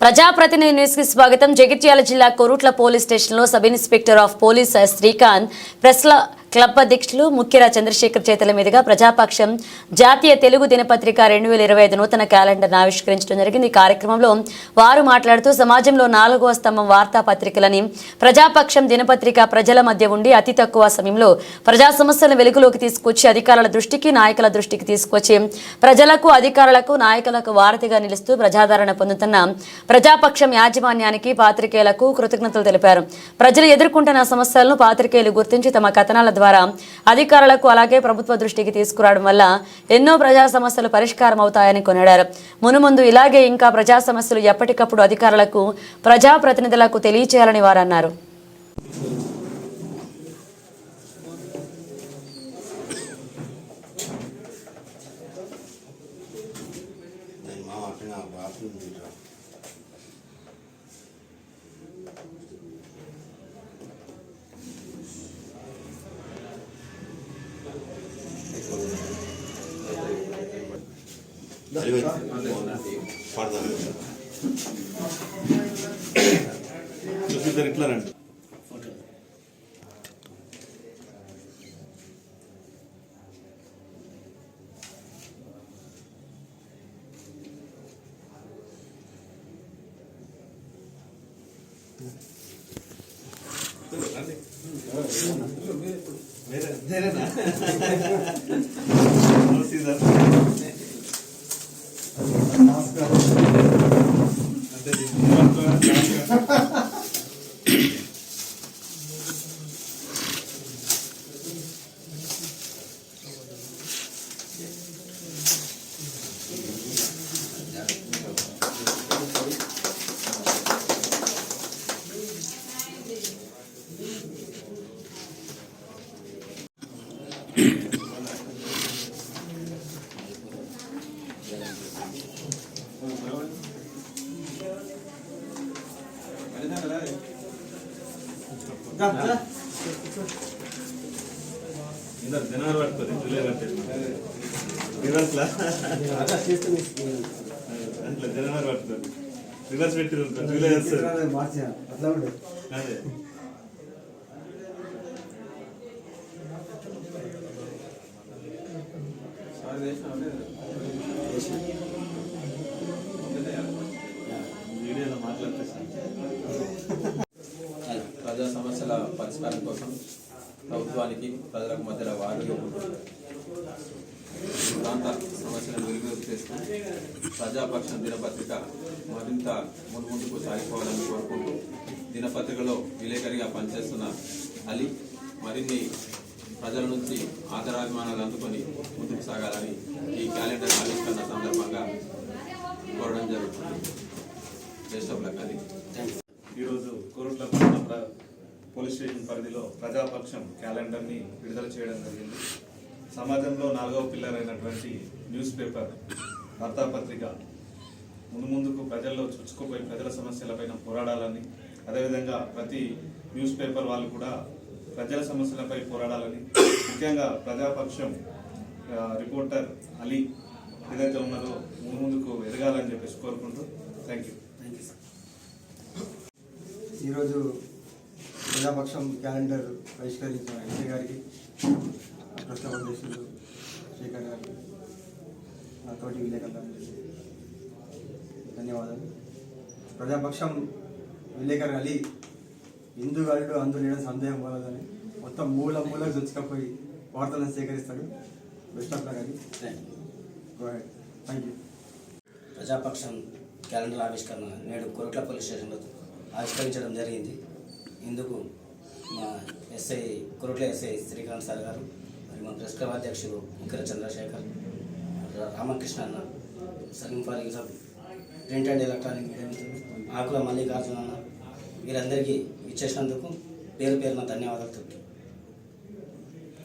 ప్రజాప్రతినిధి న్యూస్ కి స్వాగతం. జగిత్యాల జిల్లా కొరుట్ల పోలీస్ స్టేషన్లో sub inspector of police Srikanth press club అధ్యక్షులు ముఖ్యరా చంద్రశేఖర్ చేతుల మీదుగా ప్రజాపక్షం జాతీయ తెలుగు దినపత్రిక 2025 నూతన క్యాలెండర్ను ఆవిష్కరించడం జరిగింది. ఈ కార్యక్రమంలో వారు మాట్లాడుతూ సమాజంలో 4వ స్తంభం వార్తాపత్రికలని ప్రజాపక్షం దినపత్రిక ప్రజల మధ్య ఉండి అతి తక్కువ సమయంలో ప్రజా సమస్యలను వెలుగులోకి తీసుకొచ్చి అధికారుల దృష్టికి నాయకుల దృష్టికి తీసుకొచ్చి ప్రజలకు అధికారులకు నాయకులకు వారధిగా నిలుస్తూ ప్రజాదరణ పొందుతున్న ప్రజాపక్షం యాజమాన్యానికి పాత్రికేయులకు కృతజ్ఞతలు తెలిపారు. ప్రజలు ఎదుర్కొంటున్న సమస్యలను పాత్రికేయులు గుర్తించి తమ కథనాల ద్వారా అధికారులకు అలాగే ప్రభుత్వ దృష్టికి తీసుకురావడం వల్ల ఎన్నో ప్రజా సమస్యలు పరిష్కారం అవుతాయని కొనియాడారు. మునుముందు ఇలాగే ఇంకా ప్రజా సమస్యలు ఎప్పటికప్పుడు అధికారులకు ప్రజాప్రతినిధులకు తెలియచేయాలని వారు అన్నారు. ఇట్లా రండి. జనాలు పడుతుంది జనాలు పడుతుంది రివర్స్ పెట్టి అదే వీడియోలో మాట్లాడితే ప్రజా సమస్యల పరిష్కారం కోసం ప్రభుత్వానికి ప్రజలకు మధ్యలో వారిగా ప్రాంత సమస్యలను వెలుగులోకి తెస్తూ ప్రజాపక్షం దినపత్రిక మరింత ముందుకు సాగిపోవాలని కోరుకుంటూ దినపత్రికలో విలేకరిగా పనిచేస్తున్న అలీ మరిన్ని ప్రజల నుంచి ఆదరాభిమానాలు అందుకొని ముందుకు సాగాలని ఈ క్యాలెండర్ ఆవిష్కరణ సందర్భంగా కోరడం జరుగుతుంది. బెస్ట్ ఆఫ్ లక్ అది. ఈరోజు కోరుట్ల పోలీస్ స్టేషన్ పరిధిలో ప్రజాపక్షం క్యాలెండర్ని విడుదల చేయడం జరిగింది. సమాజంలో 4వ పిల్లర్ అయినటువంటి న్యూస్ పేపర్ వార్తాపత్రిక ముందుకు ప్రజల్లో చుచ్చుకుపోయి ప్రజల సమస్యలపైన పోరాడాలని, అదేవిధంగా ప్రతి న్యూస్ పేపర్ వాళ్ళు కూడా ప్రజల సమస్యలపై పోరాడాలని, ముఖ్యంగా ప్రజాపక్షం రిపోర్టర్ అలీ ఏదైతే ఉన్నదో ముందుకు ఎదగాలని చెప్పేసి కోరుకుంటూ థ్యాంక్ యూ. ఈరోజు ప్రజాపక్షం క్యాలెండర్ ఆవిష్కరించిన ఎస్ఐ గారికి, ప్రస్తుత అధ్యక్షులు శేఖర్ గారికి, నాతోటి విలేకరులకు ధన్యవాదాలు. ప్రజాపక్షం విలేకరు అలీ హిందూగాడు అందులో సందేహం పోలేదని మొత్తం మూలకు చుచ్చుకపోయి వార్తలను సేకరిస్తాడు. బెస్ట్ ఆఫ్ లక్ అది. Thank you. ప్రజాపక్షం క్యాలెండర్ ఆవిష్కరణ నేడు కొరుట్ల పోలీస్ స్టేషన్లో ఆవిష్కరించడం జరిగింది. ఇందుకు మా కొరుట్ల ఎస్ఐ శ్రీకాంత్ సార్ గారు, మరి మా ప్రెస్ క్లబ్ అధ్యక్షులు ముఖ్యరా చంద్రశేఖర్, రామకృష్ణ అన్న, సలీం ఫారూక్ సాబ్, ప్రింట్ అండ్ ఎలక్ట్రానిక్ మీడియా మిత్రులు, ఆకుల మల్లికార్జున అన్న, వీరందరికీ ఇచ్చేసినందుకు పేరున ధన్యవాదాలు.